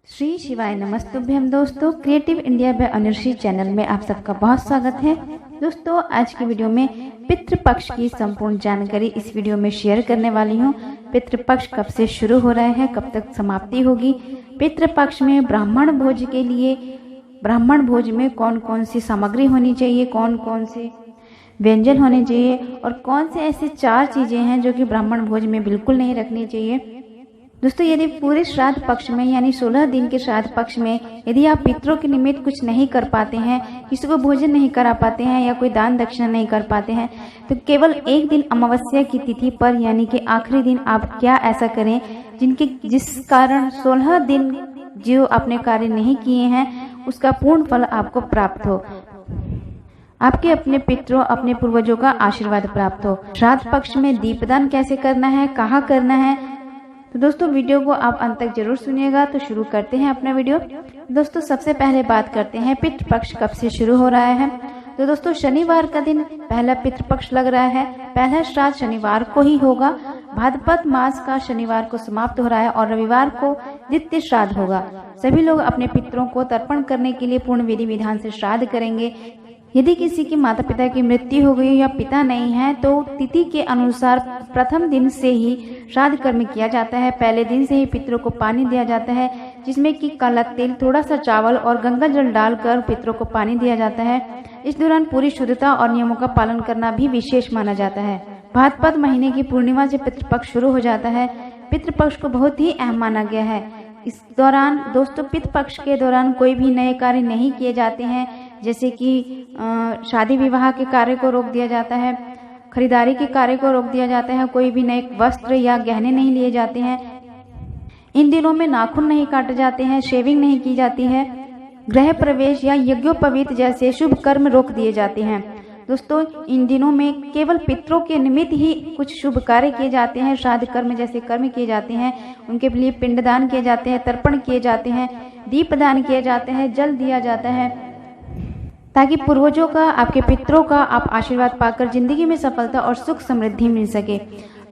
श्री शिवाय नमस्तुभ्यम। दोस्तों, creative India by Anushree channel में आप सबका बहुत स्वागत है। दोस्तों, आज की वीडियो में पितृपक्ष की संपूर्ण जानकारी इस वीडियो में शेयर करने वाली हूँ। पितृपक्ष कब से शुरू हो रहा है, कब तक समाप्ति होगी, पितृपक्ष में ब्राह्मण भोज के लिए ब्राह्मण भोज में कौन कौन सी सामग्री होनी चाहिए, कौन कौन से व्यंजन होने चाहिए और कौन से ऐसी 4 चीज़ें हैं जो कि ब्राह्मण भोज में बिल्कुल नहीं रखनी चाहिए। दोस्तों, यदि पूरे श्राद्ध पक्ष में यानी 16 दिन के श्राद्ध पक्ष में यदि आप पितरों के निमित्त कुछ नहीं कर पाते हैं, किसी को भोजन नहीं करा पाते हैं या कोई दान दक्षिणा नहीं कर पाते हैं, तो केवल एक दिन अमावस्या की तिथि पर यानी कि आखिरी दिन आप क्या ऐसा करें जिस कारण 16 दिन जो आपने कार्य नहीं किए हैं उसका पूर्ण फल आपको प्राप्त हो, आपके अपने पितरों अपने पूर्वजों का आशीर्वाद प्राप्त हो। श्राद्ध पक्ष में दीपदान कैसे करना है, कहाँ करना है, तो दोस्तों वीडियो को आप अंत तक जरूर सुनिएगा। तो शुरू करते हैं अपना वीडियो। दोस्तों, सबसे पहले बात करते हैं पितृपक्ष कब से शुरू हो रहा है। तो दोस्तों, शनिवार का दिन पहला पितृपक्ष लग रहा है। पहला श्राद्ध शनिवार को ही होगा। भाद्रपद मास का शनिवार को समाप्त हो रहा है और रविवार को द्वितीय श्राद्ध होगा। सभी लोग अपने पितरों को तर्पण करने के लिए पूर्ण विधि विधान से श्राद्ध करेंगे। यदि किसी के माता पिता की मृत्यु हो गई या पिता नहीं है तो तिथि के अनुसार प्रथम दिन से ही श्राद्ध कर्म किया जाता है। पहले दिन से ही पितरों को पानी दिया जाता है, जिसमें कि काला तिल, थोड़ा सा चावल और गंगा जल डालकर पितरों को पानी दिया जाता है। इस दौरान पूरी शुद्धता और नियमों का पालन करना भी विशेष माना जाता है। भाद्रपद महीने की पूर्णिमा से पितृपक्ष शुरू हो जाता है। पितृपक्ष को बहुत ही अहम माना गया है। इस दौरान दोस्तों, पितृपक्ष के दौरान कोई भी नए कार्य नहीं किए जाते हैं, जैसे कि शादी विवाह के कार्य को रोक दिया जाता है, खरीदारी के कार्य को रोक दिया जाता है, कोई भी नए वस्त्र या गहने नहीं लिए जाते हैं। इन दिनों में नाखून नहीं काटे जाते हैं, शेविंग नहीं की जाती है, गृह प्रवेश या यज्ञोपवीत जैसे शुभ कर्म रोक दिए जाते हैं। दोस्तों, इन दिनों में केवल पितरों के निमित्त ही कुछ शुभ कार्य किए जाते हैं। श्राद्ध कर्म जैसे कर्म किए जाते हैं, उनके लिए पिंडदान किए जाते हैं, तर्पण किए जाते हैं, दीपदान किए जाते हैं, जल दिया जाता है, ताकि पूर्वजों का, आपके पितरों का आप आशीर्वाद पाकर जिंदगी में सफलता और सुख समृद्धि मिल सके।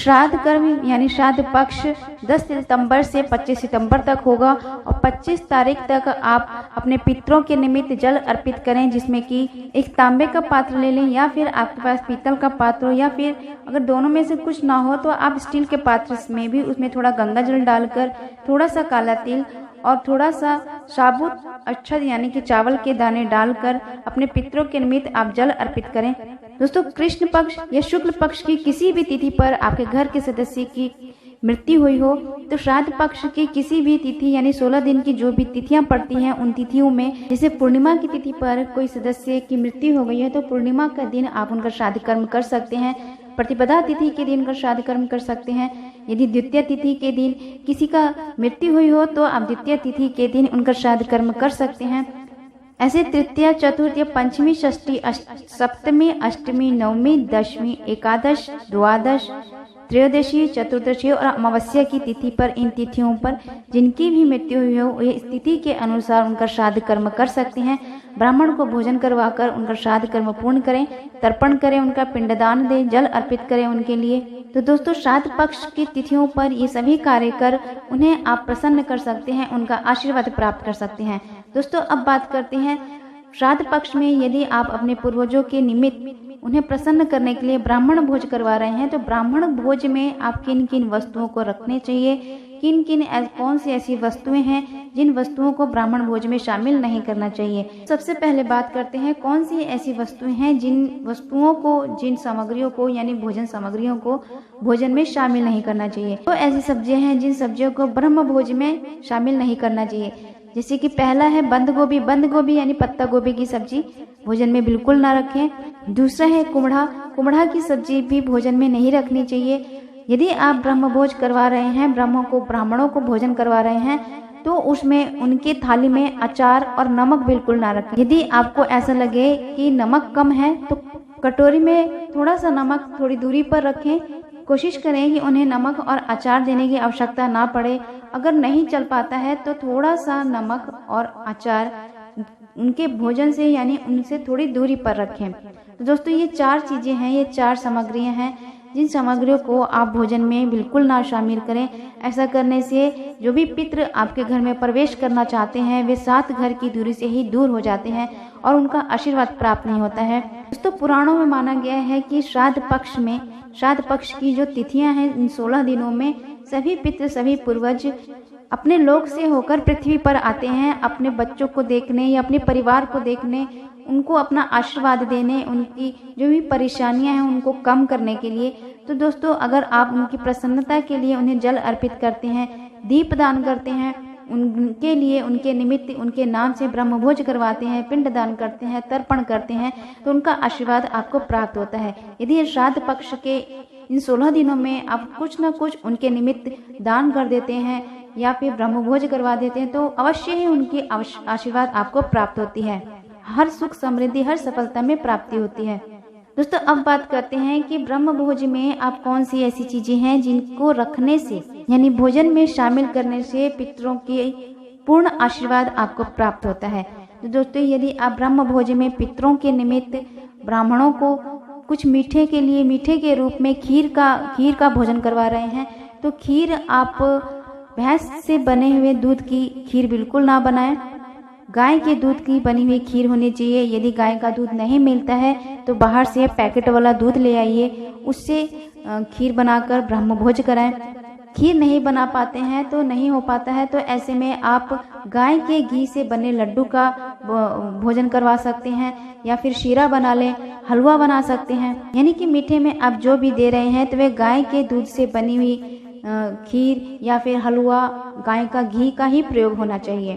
श्राद्ध कर्म यानी श्राद्ध पक्ष 10 सितंबर से 25 सितंबर तक होगा और 25 तारीख तक आप अपने पितरों के निमित्त जल अर्पित करें, जिसमें कि एक तांबे का पात्र ले लें या फिर आपके पास पीतल का पात्र हो, या फिर अगर दोनों में से कुछ ना हो तो आप स्टील के पात्र में भी उसमें थोड़ा गंगा जल डालकर, थोड़ा सा काला तिल और थोड़ा सा साबुत अक्षत यानी कि चावल के दाने डालकर अपने पितरों के निमित्त आप जल अर्पित करें। दोस्तों, कृष्ण पक्ष या शुक्ल पक्ष की किसी भी तिथि पर आपके घर के सदस्य की मृत्यु हुई हो तो श्राद्ध पक्ष की किसी भी तिथि यानी 16 दिन की जो भी तिथियां पड़ती हैं उन तिथियों में, जैसे पूर्णिमा की तिथि पर कोई सदस्य की मृत्यु हो गई है तो पूर्णिमा का दिन आप उनका श्राद्ध कर्म कर सकते हैं। प्रतिपदा तिथि के दिन का श्राद्ध कर्म कर सकते हैं। यदि द्वितीय तिथि के दिन किसी का मृत्यु हुई हो तो आप द्वितीय तिथि के दिन उनका श्राद्ध कर्म कर सकते हैं। ऐसे तृतीय, चतुर्थी, पंचमी, षष्ठी, सप्तमी, अष्टमी, नवमी, दशमी, एकादश, द्वादश, त्रयोदशी, चतुर्दशी और अमावस्या की तिथि पर, इन तिथियों पर जिनकी भी मृत्यु हुई हो वे इस तिथि के अनुसार उनका श्राद्ध कर्म कर सकते हैं। ब्राह्मण को भोजन करवाकर उनका श्राद्ध कर्म पूर्ण करें, तर्पण करें, उनका पिंडदान दें, जल अर्पित करें उनके लिए। तो दोस्तों, श्राद्ध पक्ष की तिथियों पर ये सभी कार्य कर उन्हें आप प्रसन्न कर सकते हैं, उनका आशीर्वाद प्राप्त कर सकते हैं। दोस्तों, अब बात करते हैं श्राद्ध पक्ष में यदि आप अपने पूर्वजों के निमित्त उन्हें प्रसन्न करने के लिए ब्राह्मण भोज करवा रहे हैं तो ब्राह्मण भोज में आप किन किन वस्तुओं को रखने चाहिए, किन किन कौन सी ऐसी वस्तुएं हैं जिन वस्तुओं को ब्राह्मण भोज में शामिल नहीं करना चाहिए। सबसे पहले बात करते हैं कौन सी ऐसी वस्तुएं हैं जिन वस्तुओं को, जिन सामग्रियों को यानी भोजन सामग्रियों को भोजन में शामिल नहीं करना चाहिए। तो ऐसी सब्जियां हैं जिन सब्जियों को ब्रह्म भोज में शामिल नहीं करना चाहिए, जैसे कि पहला है बंद गोभी। बंद गोभी यानी पत्ता गोभी की सब्जी भोजन में बिल्कुल ना रखें। दूसरा है कुम्हड़ा। कुम्हड़ा की सब्जी भी भोजन में नहीं रखनी चाहिए। यदि आप ब्रह्म भोज करवा रहे हैं, ब्राह्मणों को भोजन करवा रहे हैं, तो उसमें उनके थाली में अचार और नमक बिल्कुल ना रखें। यदि आपको ऐसा लगे कि नमक कम है तो कटोरी में थोड़ा सा नमक थोड़ी दूरी पर रखें। कोशिश करें कि उन्हें नमक और अचार देने की आवश्यकता ना पड़े। अगर नहीं चल पाता है तो थोड़ा सा नमक और अचार उनके भोजन से यानी उनसे थोड़ी दूरी पर रखें। तो दोस्तों, ये 4 चीज़ें हैं, ये 4 सामग्रियां हैं जिन सामग्रियों को आप भोजन में बिल्कुल ना शामिल करें। ऐसा करने से जो भी पितृ आपके घर में प्रवेश करना चाहते हैं वे 7 घर की दूरी से ही दूर हो जाते हैं और उनका आशीर्वाद प्राप्त नहीं होता है। दोस्तों पुराणों में माना गया है कि श्राद्ध पक्ष की जो तिथियां हैं, इन 16 दिनों में सभी पितृ सभी पूर्वज अपने लोक से होकर पृथ्वी पर आते हैं अपने बच्चों को देखने या अपने परिवार को देखने, उनको अपना आशीर्वाद देने, उनकी जो भी परेशानियां हैं उनको कम करने के लिए। तो दोस्तों अगर आप उनकी प्रसन्नता के लिए उन्हें जल अर्पित करते हैं, दीप दान करते हैं, उनके लिए उनके निमित्त उनके नाम से ब्रह्मभोज करवाते हैं, पिंड दान करते हैं, तर्पण करते हैं, तो उनका आशीर्वाद आपको प्राप्त होता है। यदि श्राद्ध पक्ष के इन 16 दिनों में आप कुछ न कुछ उनके निमित्त दान कर देते हैं या फिर ब्रह्मभोज करवा देते हैं तो अवश्य ही उनकी आशीर्वाद आपको प्राप्त होती है। हर सुख समृद्धि हर सफलता में प्राप्ति होती है। दोस्तों अब बात करते हैं कि ब्रह्मभोज में आप कौन सी ऐसी चीजें हैं जिनको रखने से यानी भोजन में शामिल करने से पितरों के पूर्ण आशीर्वाद आपको प्राप्त होता है। तो दोस्तों यदि आप ब्रह्मभोज में पितरों के निमित्त ब्राह्मणों को कुछ मीठे के रूप में खीर का भोजन करवा रहे हैं तो खीर आप भैंस से बने हुए दूध की खीर बिल्कुल ना बनाएं। गाय के दूध की बनी हुई खीर होनी चाहिए। यदि गाय का दूध नहीं मिलता है तो बाहर से पैकेट वाला दूध ले आइए, उससे खीर बनाकर ब्रह्मभोज कराएं। खीर नहीं बना पाते हैं तो नहीं हो पाता है तो ऐसे में आप गाय के घी से बने लड्डू का भोजन करवा सकते हैं या फिर शीरा बना लें, हलवा बना सकते हैं। यानी कि मीठे में आप जो भी दे रहे हैं तो वे गाय के दूध से बनी हुई खीर या फिर हलवा, गाय का घी का ही प्रयोग होना चाहिए।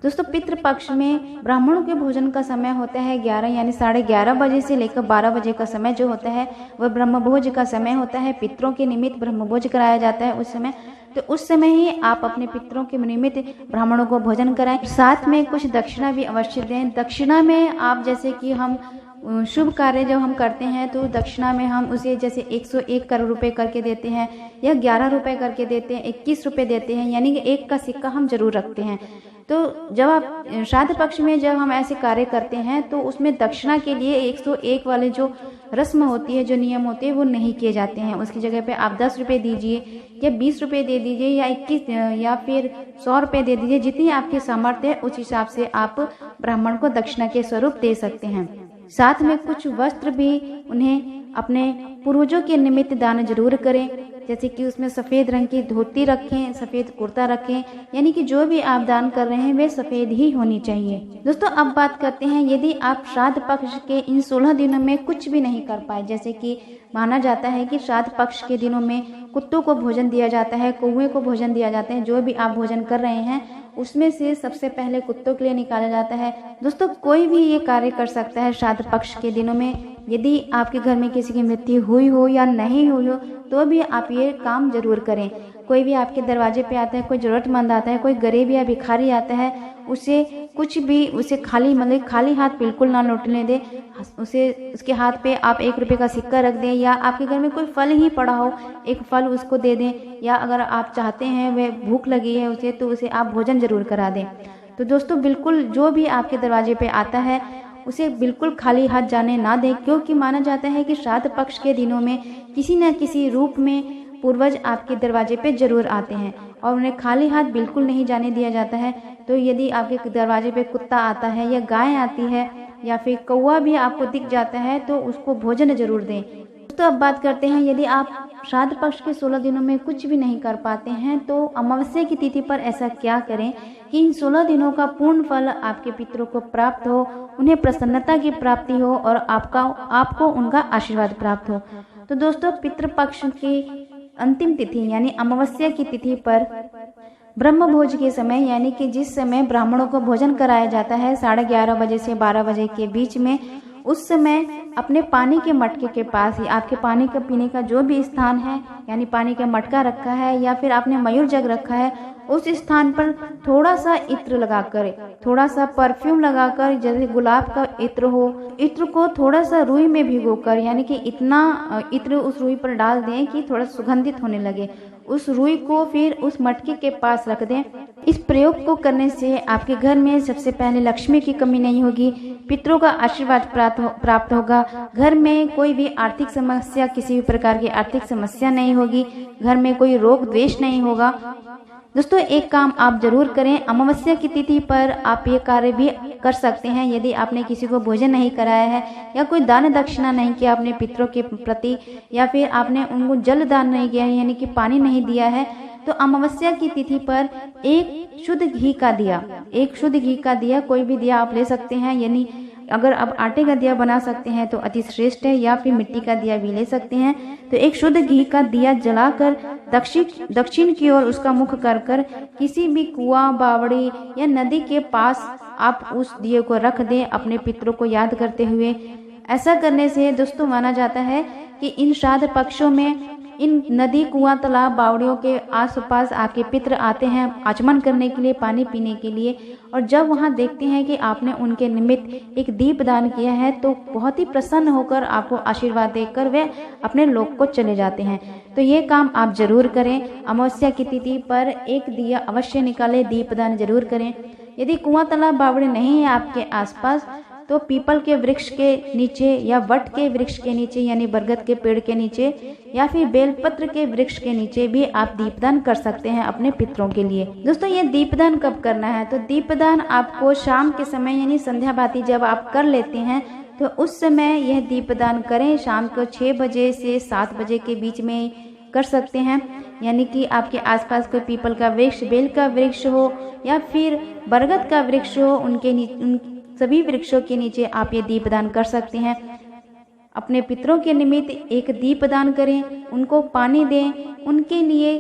दोस्तों पितृपक्ष में ब्राह्मणों के भोजन का समय होता है 11 यानी 11:30 बजे से लेकर 12 बजे का समय जो होता है वह ब्रह्मभोज का समय होता है। पितरों के निमित्त ब्रह्मभोज कराया जाता है उस समय। तो उस समय ही आप अपने पितरों के निमित्त ब्राह्मणों को भोजन कराएं, साथ में कुछ दक्षिणा भी अवश्य दें। दक्षिणा में आप जैसे कि हम शुभ कार्य जब हम करते हैं तो दक्षिणा में हम उसे जैसे 101 करोड़ रुपए करके देते हैं या 11 रुपए करके देते हैं, 21 रुपए देते हैं, यानी कि 1 का सिक्का हम जरूर रखते हैं। तो जब आप श्राद्ध पक्ष में जब हम ऐसे कार्य करते हैं तो उसमें दक्षिणा के लिए 101 वाले जो रस्म होती है, जो नियम होते हैं वो नहीं किए जाते हैं। उसकी जगह पे आप 10 रुपये दीजिए या 20 रुपये दे दीजिए या 21 या फिर 100 रुपये दे दीजिए। जितनी आपकी सामर्थ्य है उस हिसाब से आप ब्राह्मण को दक्षिणा के स्वरूप दे सकते हैं। साथ में कुछ वस्त्र भी उन्हें अपने पूर्वजों के निमित्त दान जरूर करें, जैसे कि उसमें सफ़ेद रंग की धोती रखें, सफ़ेद कुर्ता रखें, यानी कि जो भी आप दान कर रहे हैं वे सफ़ेद ही होनी चाहिए। दोस्तों अब बात करते हैं यदि आप श्राद्ध पक्ष के इन 16 दिनों में कुछ भी नहीं कर पाए, जैसे कि माना जाता है कि श्राद्ध पक्ष के दिनों में कुत्तों को भोजन दिया जाता है, कौवे को भोजन दिया जाता है। जो भी आप भोजन कर रहे हैं उसमें से सबसे पहले कुत्तों के लिए निकाला जाता है। दोस्तों कोई भी ये कार्य कर सकता है श्राद्ध पक्ष के दिनों में। यदि आपके घर में किसी की मृत्यु हुई हो या नहीं हुई हो तो भी आप ये काम जरूर करें। कोई भी आपके दरवाजे पे आता है, कोई ज़रूरतमंद आता है, कोई गरीब या भिखारी आता है, उसे खाली हाथ बिल्कुल ना लौटने दें। उसके हाथ पे आप 1 रुपये का सिक्का रख दें या आपके घर में कोई फल ही पड़ा हो, एक फल उसको दे दें, या अगर आप चाहते हैं वह भूख लगी है उसे तो उसे आप भोजन जरूर करा दें। तो दोस्तों बिल्कुल जो भी आपके दरवाजे पे आता है उसे बिल्कुल खाली हाथ जाने ना दें, क्योंकि माना जाता है कि श्राद्ध पक्ष के दिनों में किसी न किसी रूप में पूर्वज आपके दरवाजे पे जरूर आते हैं और उन्हें खाली हाथ बिल्कुल नहीं जाने दिया जाता है। तो यदि आपके दरवाजे पे कुत्ता आता है या गाय आती है या फिर कौवा भी आपको दिख जाता है तो उसको भोजन जरूर दें। तो अब बात करते हैं यदि आप श्राद्ध पक्ष के 16 दिनों में कुछ भी नहीं कर पाते हैं तो अमावस्या की तिथि पर ऐसा क्या करें कि इन 16 दिनों का पूर्ण फल आपके पितरों को प्राप्त हो, उन्हें प्रसन्नता की प्राप्ति हो और आपको उनका आशीर्वाद प्राप्त हो। तो दोस्तों पितृपक्ष की अंतिम तिथि यानी अमावस्या की तिथि पर ब्रह्मभोज के समय, यानी कि जिस समय ब्राह्मणों को भोजन कराया जाता है 11:30 बजे से 12 बजे के बीच में, उस समय अपने पानी के मटके के पास ही आपके पानी का पीने का जो भी स्थान है, यानी पानी का मटका रखा है या फिर आपने मयूर जग रखा है, उस स्थान पर थोड़ा सा इत्र लगाकर, थोड़ा सा परफ्यूम लगाकर, जैसे गुलाब का इत्र हो, इत्र को थोड़ा सा रुई में भिगोकर, यानी कि इतना इत्र उस रुई पर डाल दें कि थोड़ा सुगंधित होने लगे। उस रुई को फिर उस मटके के पास रख दें। इस प्रयोग को करने से आपके घर में सबसे पहले लक्ष्मी की कमी नहीं होगी, पितरों का आशीर्वाद प्राप्त होगा। घर में कोई भी आर्थिक समस्या, किसी भी प्रकार की आर्थिक समस्या नहीं होगी। घर में कोई रोग द्वेष नहीं होगा। दोस्तों एक काम आप जरूर करें, अमावस्या की तिथि पर आप ये कार्य भी कर सकते हैं। यदि आपने किसी को भोजन नहीं कराया है या कोई दान दक्षिणा नहीं किया अपने पितरों के प्रति, या फिर आपने उनको जल दान नहीं किया यानी कि पानी नहीं दिया है, तो अमावस्या की तिथि पर एक शुद्ध घी का दिया, कोई भी दिया आप ले सकते हैं। यानी अगर आप आटे का दिया बना सकते हैं तो अति श्रेष्ठ है, या फिर मिट्टी का दिया भी ले सकते हैं। तो एक शुद्ध घी का दिया जलाकर दक्षिण की ओर उसका मुख कर किसी भी कुआं, बावड़ी या नदी के पास आप उस दिए को रख दें, अपने पितरों को याद करते हुए। ऐसा करने से दोस्तों माना जाता है कि इन श्राद्ध पक्षों में इन नदी, कुआं, तालाब, बावड़ियों के आसपास आपके पितर आते हैं आचमन करने के लिए, पानी पीने के लिए, और जब वहां देखते हैं कि आपने उनके निमित्त एक दीप दान किया है तो बहुत ही प्रसन्न होकर आपको आशीर्वाद देकर वे अपने लोक को चले जाते हैं। तो ये काम आप जरूर करें। अमावस्या की तिथि पर एक दिया अवश्य निकालें, दीपदान जरूर करें। यदि कुआं, तालाब, बावड़ी नहीं है आपके आसपास तो पीपल के वृक्ष के नीचे या वट के वृक्ष के नीचे यानी बरगद के पेड़ के नीचे या फिर बेलपत्र के वृक्ष के नीचे भी आप दीपदान कर सकते हैं अपने पितरों के लिए। दोस्तों ये दीपदान कब करना है, तो दीपदान आपको शाम के समय यानी संध्या बाती जब आप कर लेते हैं तो उस समय यह दीपदान करें। शाम को 6 बजे से 7 बजे के बीच में कर सकते हैं। यानी कि आपके आसपास कोई पीपल का वृक्ष, बेल का वृक्ष हो या फिर बरगद का वृक्ष हो, उन सभी वृक्षों के नीचे आप ये दीपदान कर सकते हैं। अपने पितरों के निमित्त एक दीपदान करें, उनको पानी दें, उनके लिए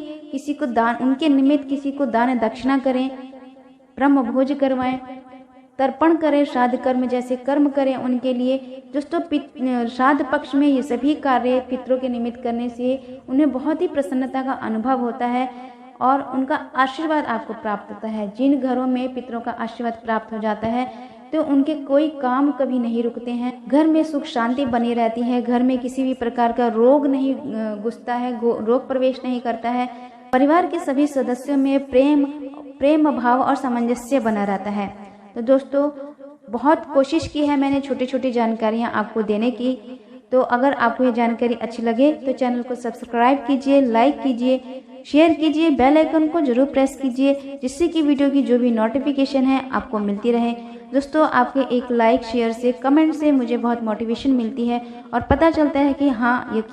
उनके निमित्त किसी को दान दक्षिणा करें, ब्रह्म भोज करवाएं, तर्पण करें, श्राद्ध कर्म जैसे कर्म करें उनके लिए। दोस्तों श्राद्ध पक्ष में ये सभी कार्य पितरों के निमित्त करने से उन्हें बहुत ही प्रसन्नता का अनुभव होता है और उनका आशीर्वाद आपको प्राप्त होता है। जिन घरों में पितरों का आशीर्वाद प्राप्त हो जाता है तो उनके कोई काम कभी नहीं रुकते हैं, घर में सुख शांति बनी रहती है, घर में किसी भी प्रकार का रोग नहीं घुसता है, रोग प्रवेश नहीं करता है, परिवार के सभी सदस्यों में प्रेम भाव और सामंजस्य बना रहता है। तो दोस्तों बहुत कोशिश की है मैंने छोटी छोटी जानकारियां आपको देने की। तो अगर आपको ये जानकारी अच्छी लगे तो चैनल को सब्सक्राइब कीजिए, लाइक कीजिए, शेयर कीजिए, बेल आइकन को जरूर प्रेस कीजिए जिससे कि वीडियो की जो भी नोटिफिकेशन है आपको मिलती रहे। दोस्तों आपके एक लाइक, शेयर से, कमेंट से मुझे बहुत मोटिवेशन मिलती है और पता चलता है कि हाँ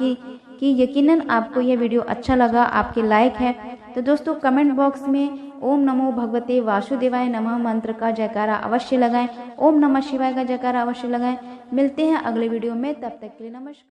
यकीनन आपको यह वीडियो अच्छा लगा, आपके लाइक है। तो दोस्तों कमेंट बॉक्स में ओम नमो भगवते वासुदेवाय नमः मंत्र का जयकारा अवश्य लगाएं, ओम नमः शिवाय का जयकारा अवश्य लगाएं। मिलते हैं अगले वीडियो में, तब तक के लिए नमस्कार।